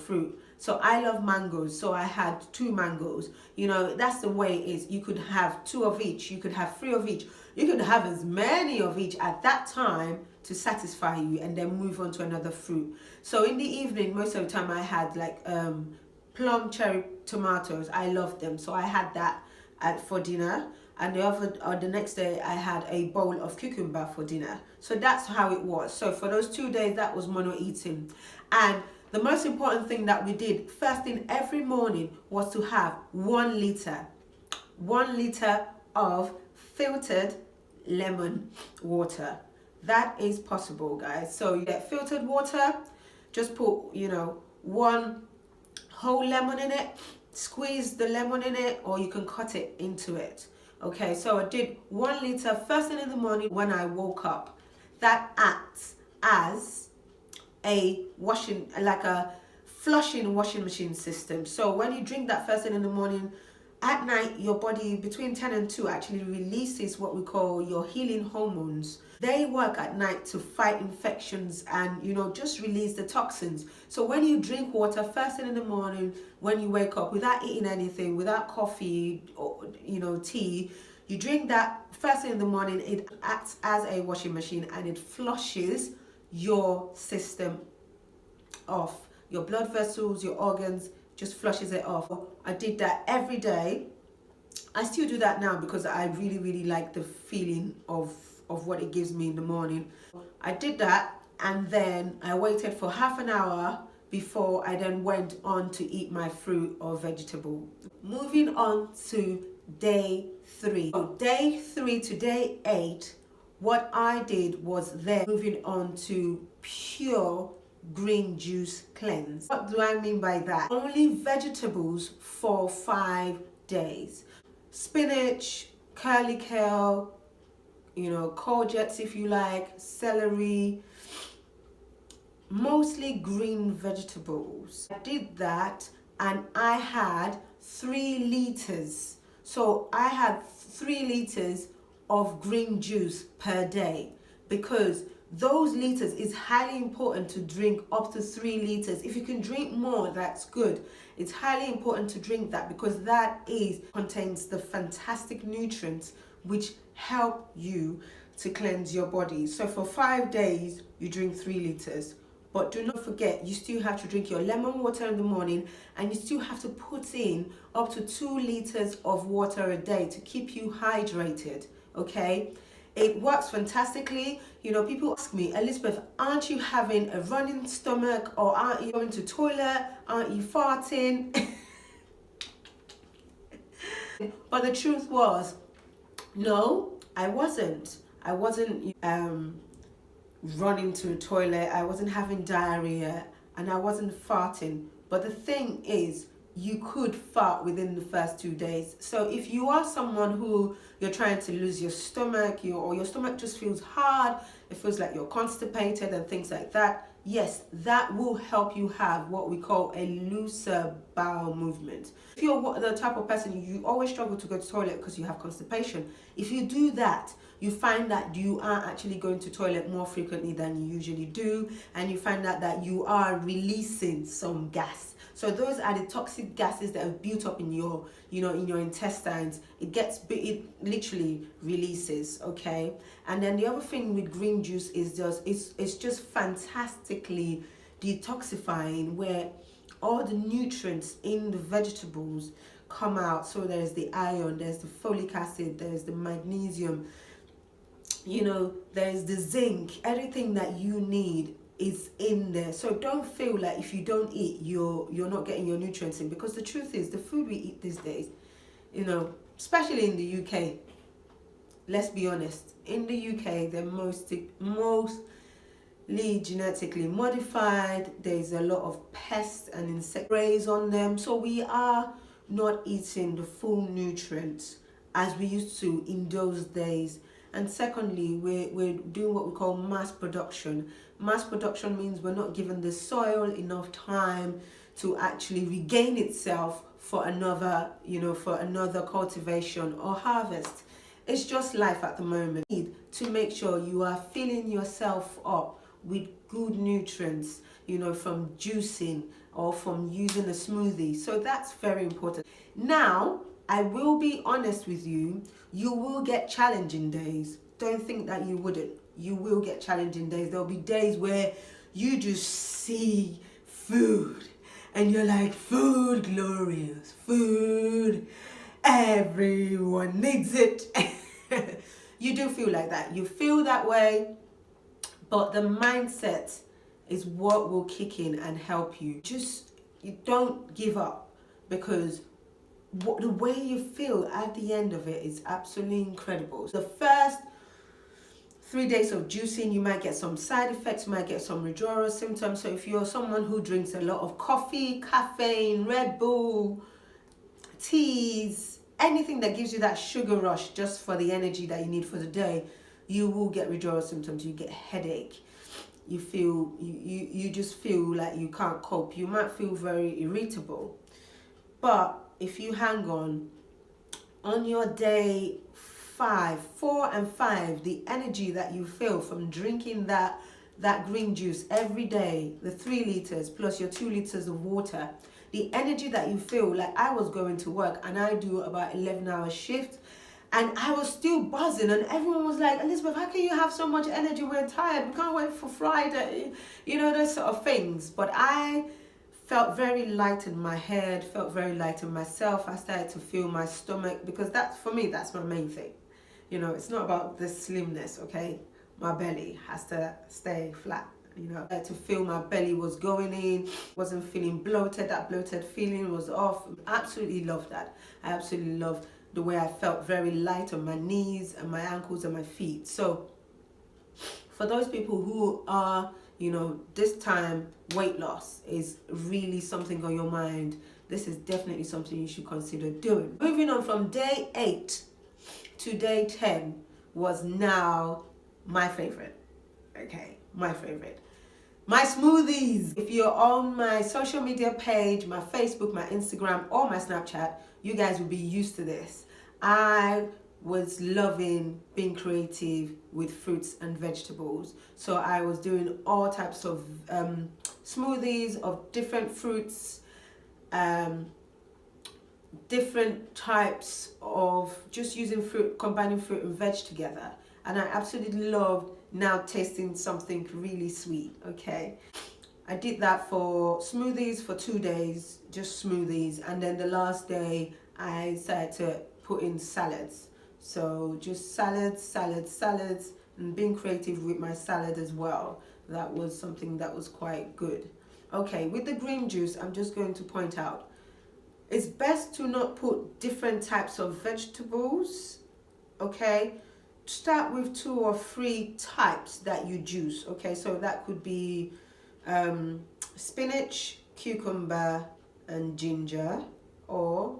fruit. So I love mangoes, so I had 2 mangoes. You know, that's the way it is. You could have 2 of each, you could have 3 of each, you could have as many of each at that time to satisfy you, and then move on to another fruit. So in the evening, most of the time I had like plum cherry tomatoes. I love them, so I had that for dinner. And the next day I had a bowl of cucumber for dinner. So that's how it was. So for those 2 days, that was mono eating. And the most important thing that we did first thing every morning was to have 1 liter of filtered lemon water. That is possible, guys. So you get filtered water, just put, you know, 1 whole lemon in it, squeeze the lemon in it, or you can cut it into it. Okay, so I did 1 liter first thing in the morning when I woke up. That acts as a flushing washing machine system. So when you drink that first thing in the morning, at night your body between 10 and 2 actually releases what we call your healing hormones. They work at night to fight infections and, you know, just release the toxins. So when you drink water first thing in the morning, when you wake up, without eating anything, without coffee or, you know, tea, you drink that first thing in the morning, it acts as a washing machine and it flushes your system off. Your blood vessels, your organs, just flushes it off. I did that every day. I still do that now because I really like the feeling of what it gives me in the morning. I did that, and then I waited for half an hour before I then went on to eat my fruit or vegetable. Moving on to day 3. So day 3 to day 8, what I did was then moving on to pure green juice cleanse. What do I mean by that? Only vegetables for 5 days. Spinach, curly kale, you know, courgettes if you like, celery, mostly green vegetables. I did that and I had 3 liters. So I had 3 liters of green juice per day, because those liters is highly important to drink up to 3 liters. If you can drink more, that's good. It's highly important to drink that because that contains the fantastic nutrients which help you to cleanse your body. So for 5 days, you drink 3 liters. But do not forget, you still have to drink your lemon water in the morning, and you still have to put in up to 2 liters of water a day to keep you hydrated, okay? It works fantastically. You know, people ask me, Elizabeth, aren't you having a running stomach, or aren't you going to the toilet? Aren't you farting? But the truth was, no, I wasn't. I wasn't running to the toilet. I wasn't having diarrhea, and I wasn't farting. But the thing is, you could fart within the first 2 days. So if you are someone who you're trying to lose your stomach, or your stomach just feels hard, it feels like you're constipated and things like that, yes, that will help you have what we call a looser bowel movement. If you're the type of person you always struggle to go to the toilet because you have constipation, if you do that, you find that you are actually going to toilet more frequently than you usually do, and you find out that you are releasing some gas. So those are the toxic gases that have built up in your, in your intestines. It literally releases, okay? And then the other thing with green juice is it's just fantastically detoxifying, where all the nutrients in the vegetables come out. So there's the iron, there's the folic acid, there's the magnesium, there's the zinc. Everything that you need is in there. So don't feel like if you don't eat, you're not getting your nutrients in, because the truth is, the food we eat these days, especially in the UK, let's be honest, in the UK, they're mostly genetically modified. There's a lot of pests and insect sprays on them, so we are not eating the full nutrients as we used to in those days. And secondly, we're doing what we call mass production. Mass production means we're not giving the soil enough time to actually regain itself for another cultivation or harvest. It's just life at the moment. You need to make sure you are filling yourself up with good nutrients, from juicing or from using a smoothie. So that's very important. Now, I will be honest with you, you will get challenging days. Don't think that you wouldn't. You will get challenging days. There'll be days where you just see food and you're like, food glorious, food, everyone needs it. You do feel like that. You feel that way, but the mindset is what will kick in and help you. You don't give up, because the way you feel at the end of it is absolutely incredible. The first 3 days of juicing, you might get some side effects, you might get some withdrawal symptoms. So if you're someone who drinks a lot of coffee, caffeine, Red Bull, teas, anything that gives you that sugar rush just for the energy that you need for the day, you will get withdrawal symptoms. You get headache. You just feel like you can't cope. You might feel very irritable. But if you hang on your day 4 and 5, the energy that you feel from drinking that green juice every day, the 3 liters plus your 2 liters of water, the energy that you feel, like I was going to work and I do about 11-hour shift, and I was still buzzing, and everyone was like, Elizabeth, how can you have so much energy? We're tired, we can't wait for Friday, those sort of things. But I felt very light in my head, felt very light in myself. I started to feel my stomach, because for me, that's my main thing. It's not about the slimness, okay? My belly has to stay flat. I had to feel my belly was going in, wasn't feeling bloated. That bloated feeling was off. Absolutely love that. I absolutely love the way I felt very light on my knees and my ankles and my feet. So for those people who are, this time weight loss is really something on your mind, this is definitely something you should consider doing. Moving on from day 8 to day 10 was now my favorite. Okay, my favorite. My smoothies. If you're on my social media page, my Facebook, my Instagram, or my Snapchat, you guys will be used to this. I was loving being creative with fruits and vegetables. So I was doing all types of smoothies of different fruits, different types of just using fruit, combining fruit and veg together. And I absolutely loved now tasting something really sweet, okay? I did that for smoothies for 2 days, just smoothies. And then the last day, I started to put in salads. So just salads, and being creative with my salad as well. That was something that was quite good. Okay, with the green juice, I'm just going to point out, it's best to not put different types of vegetables, okay? Start with 2 or 3 types that you juice, okay? So that could be spinach, cucumber, and ginger, or,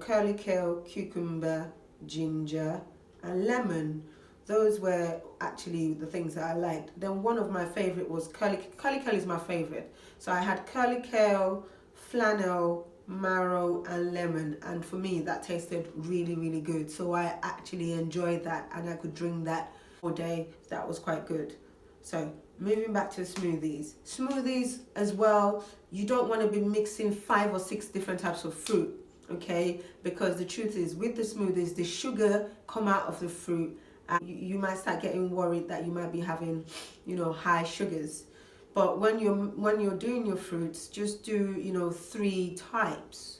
curly kale, cucumber, ginger, and lemon. Those were actually the things that I liked. Then one of my favorite was curly kale is my favorite. So I had curly kale, flannel, marrow, and lemon, and for me that tasted really, really good. So I actually enjoyed that, and I could drink that all day. That was quite good. So moving back to smoothies as well, you don't want to be mixing 5 or 6 different types of fruit, okay? Because the truth is, with the smoothies, the sugar come out of the fruit, and you might start getting worried that you might be having, high sugars. But when you're doing your fruits, just do 3 types.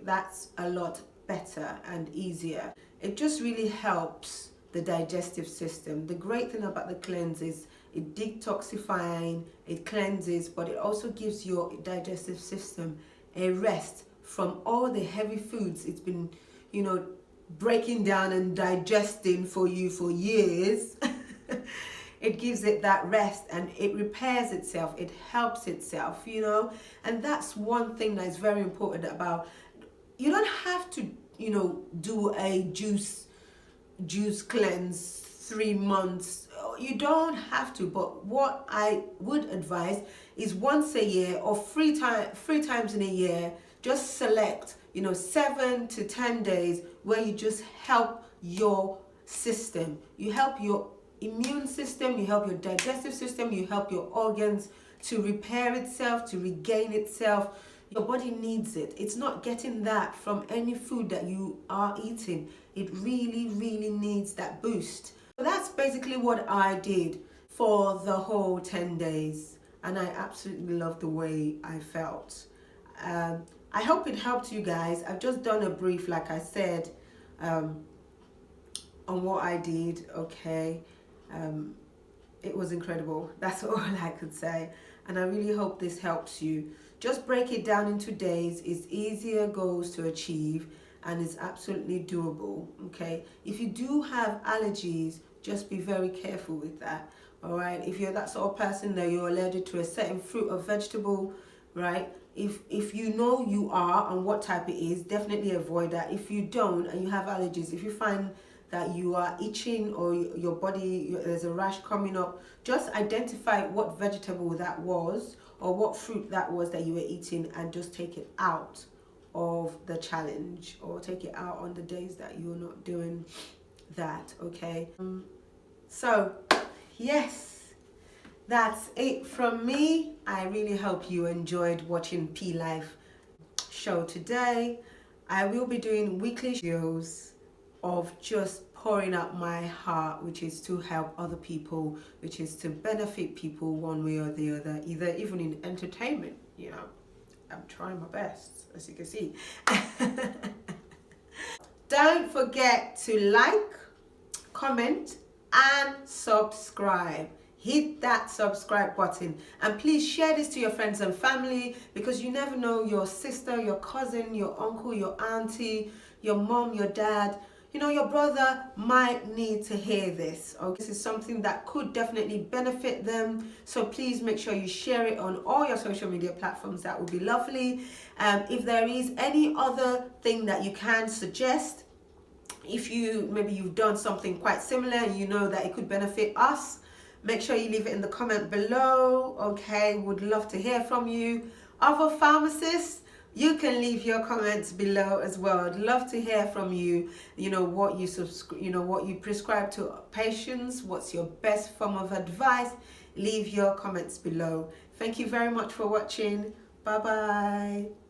That's a lot better and easier. It just really helps the digestive system. The great thing about the cleanse is it detoxifying, it cleanses, but it also gives your digestive system a rest from all the heavy foods it's been, breaking down and digesting for you for years. It gives it that rest, and it repairs itself, it helps itself, and that's one thing that is very important about, you don't have to, do a juice cleanse 3 months. You don't have to, but what I would advise is once a year or 3 times in a year, just select, 7 to 10 days where you just help your system. You help your immune system, you help your digestive system, you help your organs to repair itself, to regain itself. Your body needs it. It's not getting that from any food that you are eating. It really, really needs that boost. So that's basically what I did for the whole 10 days. And I absolutely loved the way I felt. I hope it helped you guys. I've just done a brief, like I said, on what I did, okay. It was incredible. That's all I could say. And I really hope this helps you. Just break it down into days. It's easier goals to achieve and it's absolutely doable, okay. If you do have allergies, just be very careful with that, all right. If you're that sort of person that you're allergic to a certain fruit or vegetable, right, if you know you are and what type it is, definitely avoid that. If you don't and you have allergies, if you find that you are itching or your body, there's a rash coming up, just identify what vegetable that was or what fruit that was that you were eating and just take it out of the challenge, or take it out on the days that you're not doing that, okay. So yes, that's it from me. I really hope you enjoyed watching P Life show today. I will be doing weekly videos of just pouring out my heart, which is to help other people, which is to benefit people one way or the other, either even in entertainment, you know. I'm trying my best, as you can see. Don't forget to like, comment and subscribe. Hit that subscribe button and please share this to your friends and family, because you never know, your sister, your cousin, your uncle, your auntie, your mom, your dad, you know, your brother might need to hear this. Okay, this is something that could definitely benefit them, so please make sure you share it on all your social media platforms. That would be lovely. If there is any other thing that you can suggest, if maybe you've done something quite similar and you know that it could benefit us, make sure you leave it in the comment below, okay. Would love to hear from you. Other pharmacists, you can leave your comments below as well. I'd love to hear from you. You know, what you prescribe to patients, what's your best form of advice. Leave your comments below. Thank you very much for watching. Bye bye.